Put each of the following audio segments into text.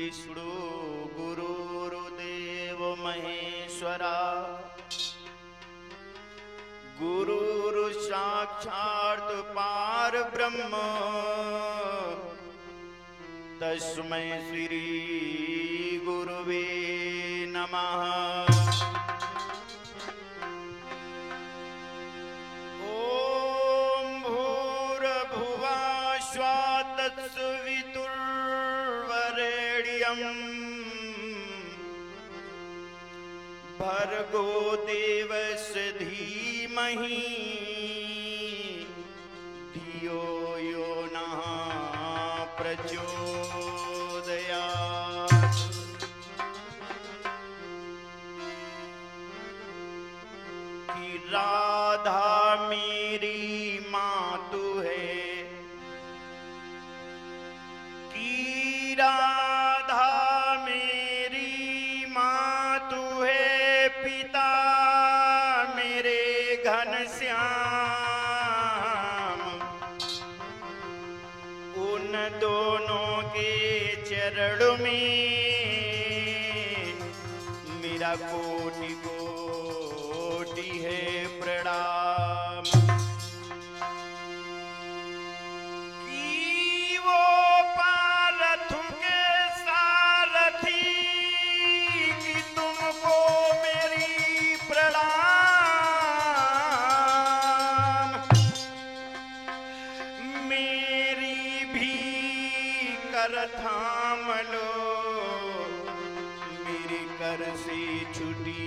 विष्णु गुरुर्देव महेश्वरा गुरुर् साक्षात् परब्रह्म तस्मै श्री गुरुवे नमः। ओम भूर्भुवः स्वः तत्सवितुर्वरेण्यं भर्गो देवस्य धीमहि धियो यो नः प्रचोदयात्। कि राधा मेरी मातु है, कि राधा मेरी मातु है, पिता मेरे घनश्याम। उन दोनों के चरण में मेरा कोटि कोटि है प्रणाम। कि वो पारथु के सारथी, कि तुमको मेरी प्रणाम। मेरी भी कर थाम लो, मेरे कर से छुट्टी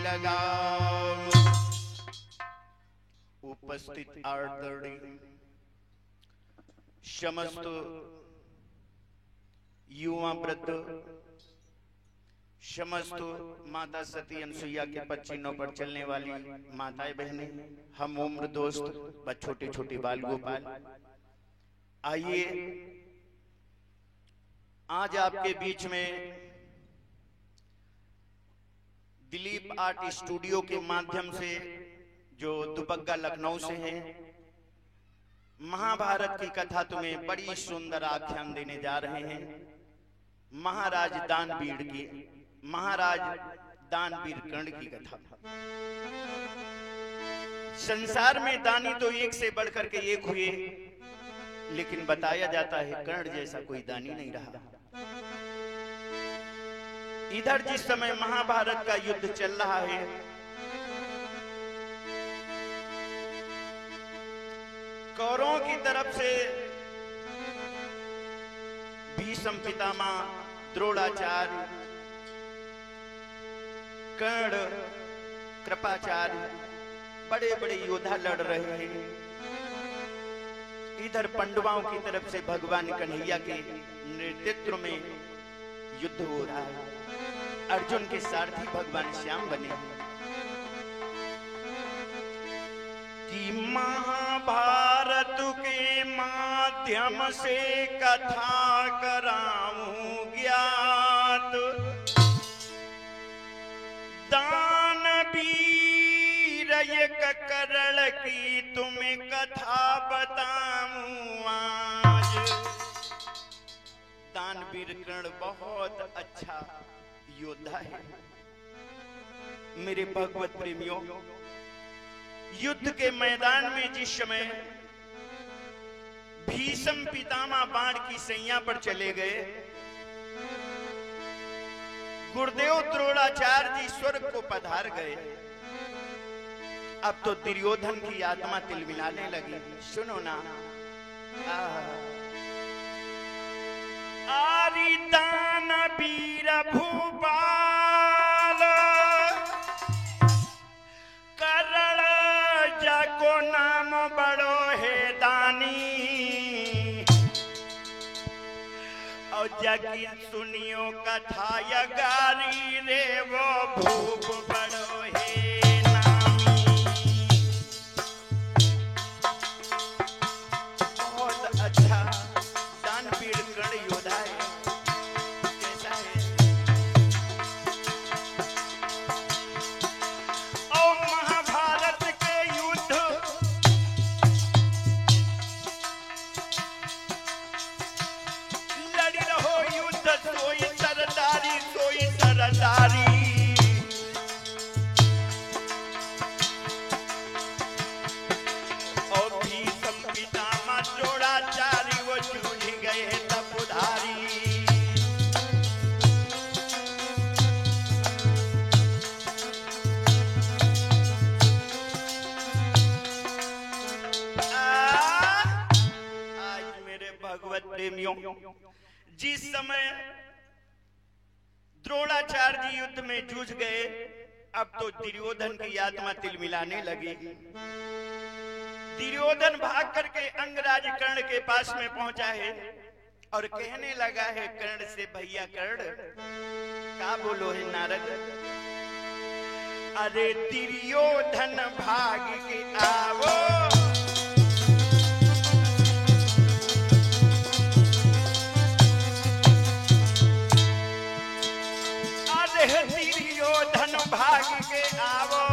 लगाओ। उपस्थित आदरणीय समस्त युवा वृद्ध, समस्त माता सती अनसुईया के पद चिन्हों पर चलने वाली माताएं बहनें, हम उम्र दोस्त व छोटे छोटे बाल गोपाल, आइए आज आपके बीच में दिलीप आर्ट स्टूडियो के माध्यम से, जो दुबग्गा लखनऊ से है, महाभारत की कथा तुम्हें बड़ी सुंदर आख्यान देने जा रहे हैं। महाराज दानवीर की, महाराज दानवीर कर्ण की कथा। संसार में दानी तो एक से बढ़कर के एक हुए, लेकिन बताया जाता है कर्ण जैसा कोई दानी नहीं रहा। इधर जिस समय महाभारत का युद्ध चल रहा है, कौरवों की तरफ से भीष्म पितामह, द्रोणाचार्य, कर्ण, कृपाचार्य बड़े बड़े योद्धा लड़ रहे हैं। इधर पांडवों की तरफ से भगवान कन्हैया के नेतृत्व में युद्ध हो रहा है। अर्जुन के सारथी भगवान श्याम बने। कि महाभारत के माध्यम से कथा कराऊं ज्ञात, दानवीर एक करण की तुम्हें कथा बताऊं आज। दानवीर कर्ण बहुत अच्छा योद्धा है। मेरे भगवत प्रेमियों, युद्ध के मैदान में जिस समय भीष्म पितामह बाण की सैया पर चले गए, गुरुदेव द्रोणाचार्य जी स्वर्ग को पधार गए। अब तो दुर्योधन की आत्मा तिलमिलाने लगी। सुनो ना, आरी दानवीर भूपाल, करण जाको नाम बड़ो है दानी। और जगी सुनियो कथा यगारी रे, वो भूप बड़ो है नामी। बहुत अच्छा दानवीर कर्ण योद्धा है। कैसा है? और महाभारत के युद्ध लड़ी रहो, युद्ध द्रोणाचार्य जी युद्ध में जूझ गए। अब तो दुर्योधन की आत्मा तिलमिलाने लगी। दुर्योधन भाग करके अंगराज कर्ण के पास में पहुंचा है और कहने लगा है कर्ण से, भैया कर्ण क्या बोलो है नारद? अरे दुर्योधन भाग के आवो, अरे दुर्योधन भाग के आवो,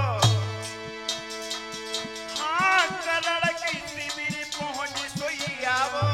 हाँ कर्ण की शिविर पहुंच सोई आवो।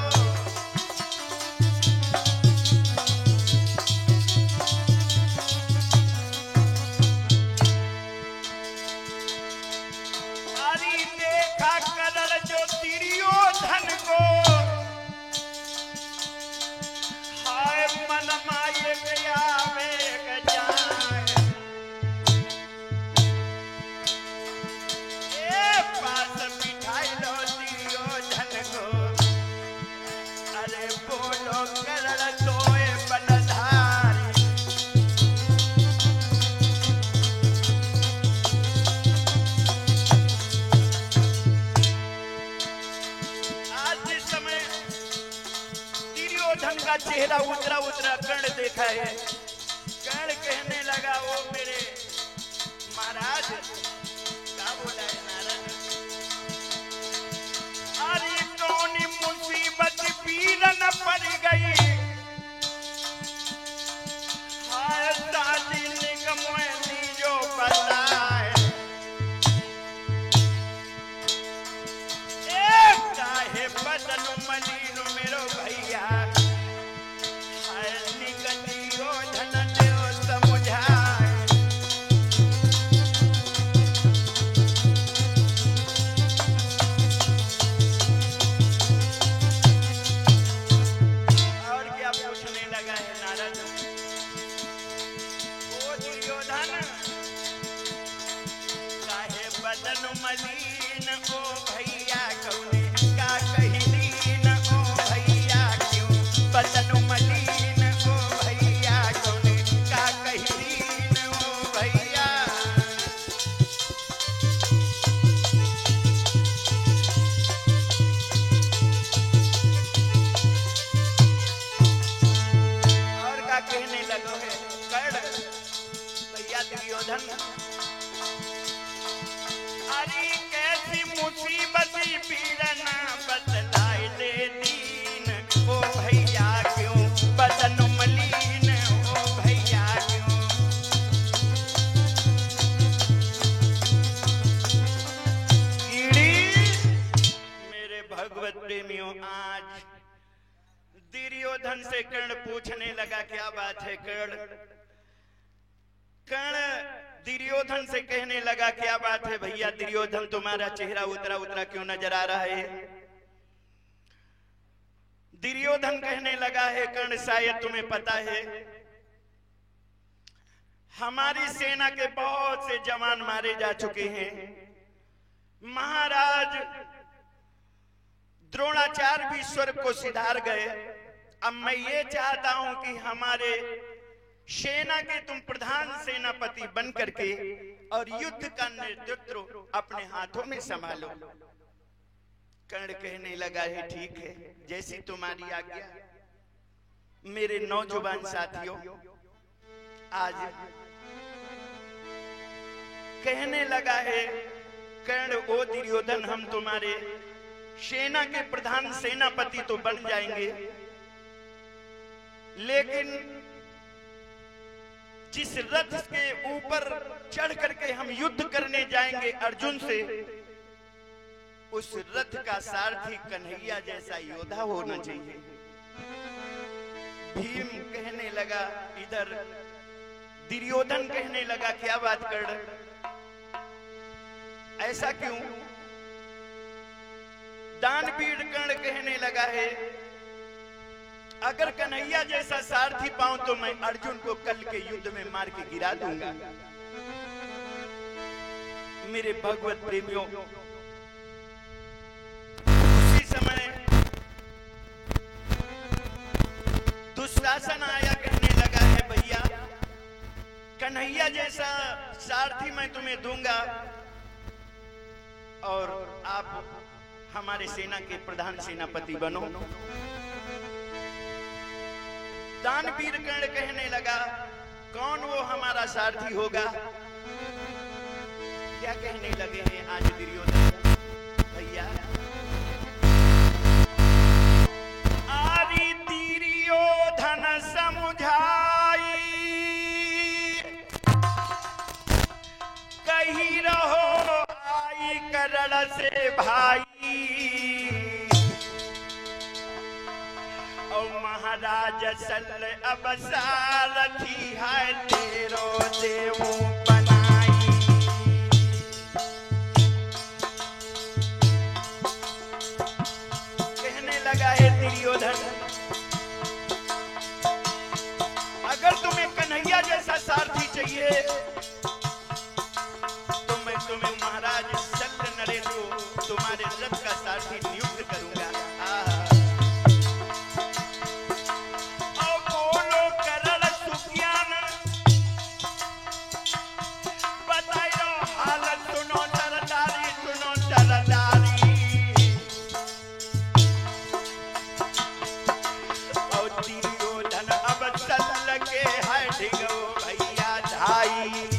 चेहरा उतरा उतरा कर्ण देखा है। कर्ण कहने लगा, ओ मेरे महाराज क्या बोला है नारद? अरे कौन मुसीबत पीरन पड़ गई, हाय दादी निगमोनी जो बताए, एक काहे बदन मलिन मेरो भैया, अरे कैसी मुसीबत पीड़ना बतलाए दे दीन, ओ भैया क्यों बदन मलिन, ओ भैया क्यों? मेरे भगवत प्रेमियों, आज दुर्योधन से कर्ण पूछने लगा, क्या बात है कर्ण? कर्ण दुर्योधन से कहने लगा, क्या बात है भैया दुर्योधन, तुम्हारा चेहरा उतरा उतरा क्यों नजर आ रहा है? दुर्योधन कहने लगा है, कर्ण शायद तुम्हें पता है हमारी सेना के बहुत से जवान मारे जा चुके हैं। महाराज द्रोणाचार्य भी स्वर्ग को सिधार गए। अब मैं ये चाहता हूं कि हमारे सेना के तुम प्रधान सेनापति बन करके और युद्ध का नेतृत्व अपने हाथों में संभालो। कर्ण कहने लगा है, ठीक है जैसी तुम्हारी आज्ञा। मेरे नौजवान साथियों, आज कहने लगा है कर्ण, ओ दुर्योधन, हम तुम्हारे सेना के प्रधान सेनापति तो बन जाएंगे, लेकिन जिस रथ के ऊपर चढ़ करके हम युद्ध करने जाएंगे अर्जुन से, उस रथ का सारथी कन्हैया जैसा योद्धा होना चाहिए। भीम कहने लगा, इधर दुर्योधन कहने लगा, क्या बात कर रहे, ऐसा क्यों? दानवीर कर्ण कहने लगा है, अगर कन्हैया जैसा सारथी पाऊं तो मैं अर्जुन को कल के युद्ध में मार के गिरा दूंगा। मेरे भगवत प्रेमियों, उसी समय दुशासन आया, कहने लगा है, भैया कन्हैया जैसा सारथी मैं तुम्हें दूंगा और आप हमारे सेना के प्रधान सेनापति बनो। दानवीर कर्ण कहने लगा, कौन वो हमारा सारथी होगा? क्या कहने लगे हैं आज दुर्योधन भैया? आरी दुर्योधन समुझाई, कही रहो आई करण से भाई। और महाराज सल अब सारथी है तेरो देवो बनाई। कहने लगा है दुर्योधन, अगर तुम्हें कन्हैया जैसा सारथी चाहिए तो मैं तुम्हें महाराज शल्य नरेश को तुम्हारे रथ का सारथी नियुक्त करूंगा। और बोलो करण सुज्ञान, बताइयो हालत सुनो सरदारी, सुनो सरदारी। और दुर्योधन अब शल्य के है ढिगो भैया धाई।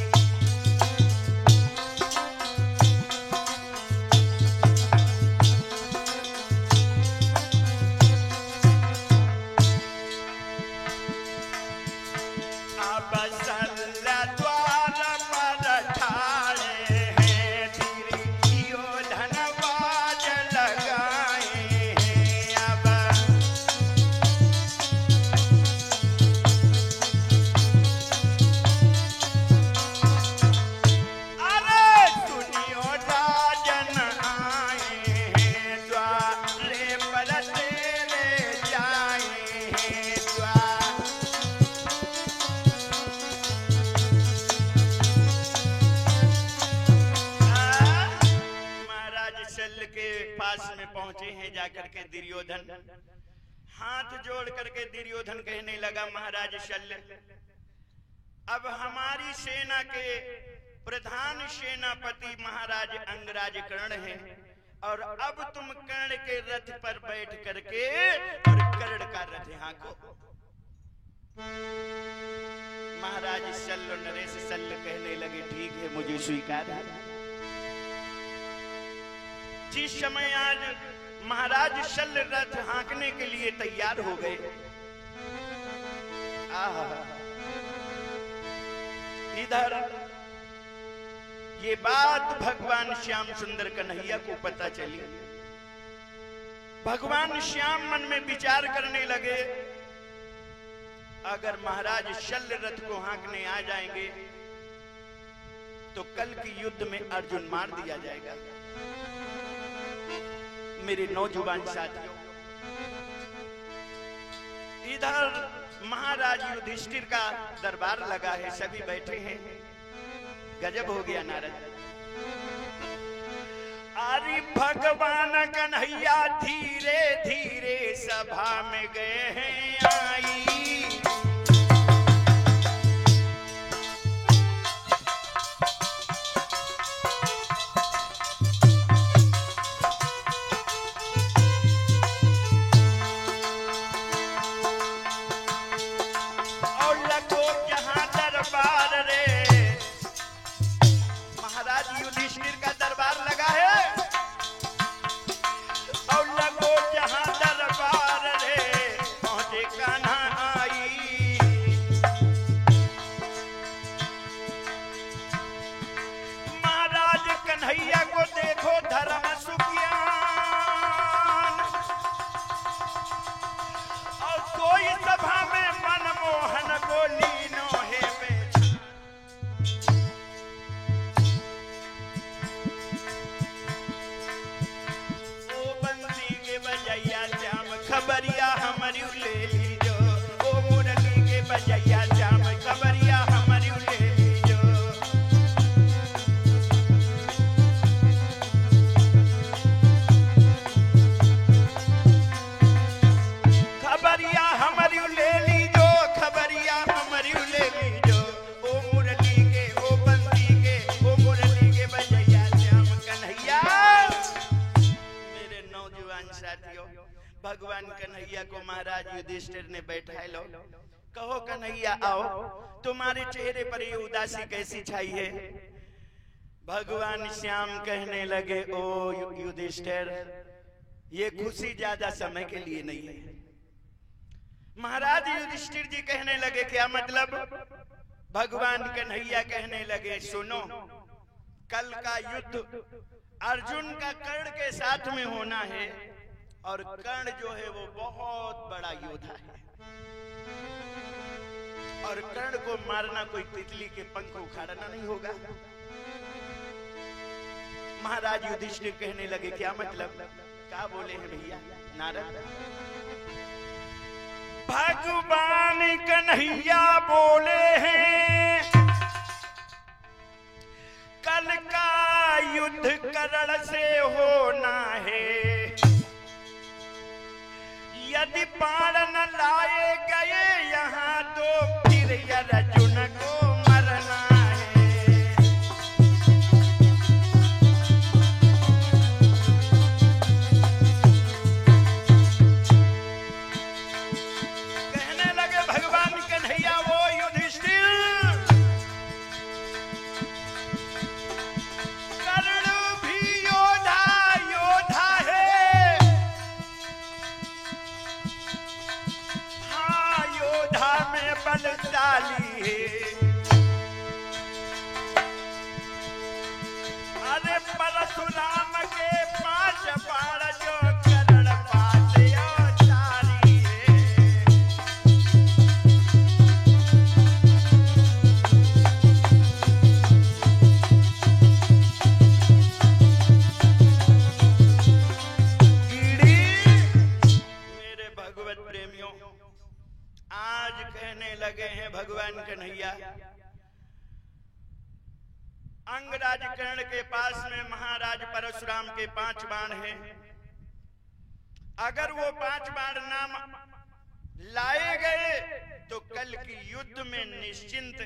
पहुंचे हैं जाकर के दुर्योधन, हाथ जोड़ करके दुर्योधन कहने लगा, महाराज शल्य, अब हमारी सेना के प्रधान सेनापति महाराज अंगराज कर्ण हैं और अब तुम कर्ण के रथ पर बैठ करके और कर्ण का रथ हाँको। महाराज शल्य नरेश शल्य कहने लगे, ठीक है मुझे स्वीकार है। जिस समय आज महाराज शल्य रथ हाँकने के लिए तैयार हो गए, इधर ये बात भगवान श्याम सुंदर कन्हैया को पता चली। भगवान श्याम मन में विचार करने लगे, अगर महाराज शल्य रथ को हाँकने आ जाएंगे तो कल के युद्ध में अर्जुन मार दिया जाएगा। मेरे नौजवान साथियों, इधर महाराज युधिष्ठिर का दरबार लगा है, सभी बैठे हैं। गजब हो गया नारद। अरे भगवान कन्हैया धीरे धीरे सभा में गए हैं आई। युधिष्ठिर का दरबार लगा है और लगो जहां दरबार रे, पहुंचे कान्हा कन्हैया को महाराज युधिष्ठिर ने बैठाए लो, कहो कन्हैया आओ, तुम्हारे चेहरे पर ये उदासी कैसी छाई है? भगवान श्याम कहने लगे, ओ युधिष्ठिर, ये खुशी ज्यादा समय के लिए नहीं है। महाराज युधिष्ठिर जी कहने लगे, क्या मतलब? भगवान कन्हैया कहने लगे, सुनो, कल का युद्ध अर्जुन का कर्ण के साथ में होना है, और कर्ण जो है वो बहुत बड़ा योद्धा है, और कर्ण को मारना कोई तितली के पंख उखाड़ना नहीं होगा। महाराज युधिष्ठिर कहने लगे, क्या मतलब? क्या बोले हैं भैया नारद? भगवान कन्हैया बोले हैं, कल का युद्ध कर्ण से होना है, यदि बाण न लाए गए यहाँ तो फिर अर्जुन को मरना है। कहने लगे भगवान कन्हैया, वो युधिष्ठिर, कर्ण भी योद्धा है, हाँ योद्धा में बलशाली है। अरे परशुराम के 5 बाण जो कर्ण पासे औचारी है। मेरे भगवत प्रेमियों, आज कहने लगे हैं भगवान कन्हैया, अंगराज कर्ण के पास में महाराज परशुराम के 5 बाण हैं, अगर वो 5 बाण नाम लाए गए तो कल की युद्ध में निश्चिंत।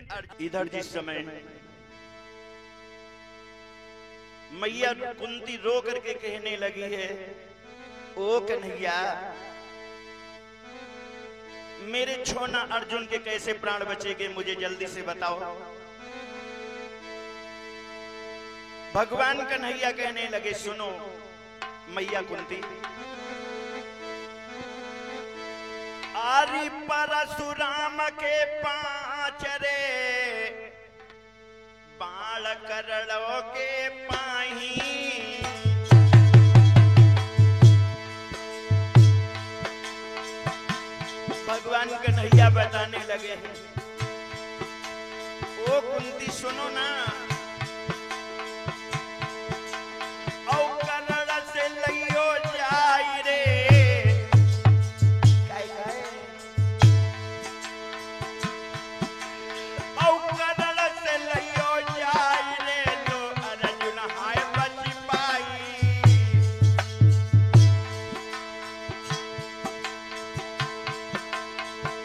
इधर जिस समय मैया कुंती रो करके कहने लगी है, ओ कन्हैया, मेरे छोना अर्जुन के कैसे प्राण बचेंगे, मुझे जल्दी से बताओ। भगवान कन्हैया कहने लगे, सुनो मैया कुंती, आरी परशुराम के 5 रे बाण करणों के पाही, भगवान कन्हैया बताने लगे हैं, ओ कुंती सुनो ना, औ कर्ण से लियो जाई रे, औ कर्ण से लियो जाई रे, तो अर्जुन हाय बच पाई।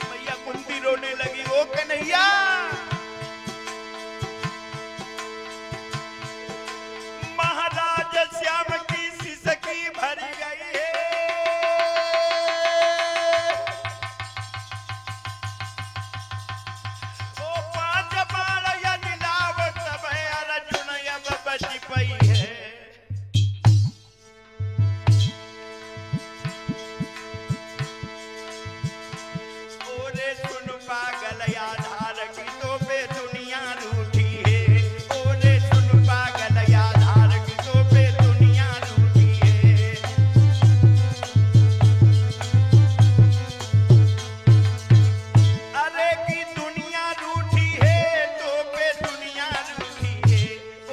मैया कुंती रोने लगी, ओ कन्हैया, महाराज श्याम की सिसकी भरी गई है, ओ 5 बाण यदि लाव तब अर्जुन अब बच पई है। ओरे सुन पागल आधार की तो पे दुनिया रूठी है, ओरे सुन पागल आधार की तो पे दुनिया रूठी है। अरे की दुनिया रूठी है तो पे दुनिया रूठी है,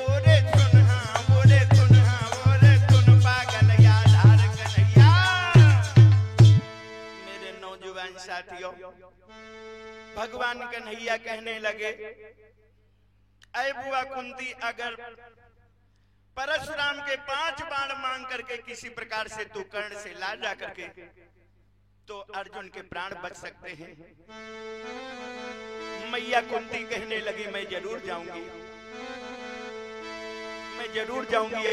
ओरे सुन हाँ, ओरे सुन हाँ, ओरे सुन पागल आधार कन्हैया। मेरे नौजवान साथियों, भगवान कन्हैया कहने लगे, ऐ बुआ कुंती, अगर परशुराम के 5 बाण मांग करके किसी प्रकार से तू कर्ण से ला जा करके तो अर्जुन के प्राण बच सकते हैं। मैया कुंती कहने लगी, मैं जरूर जाऊंगी, मैं जरूर जाऊंगी।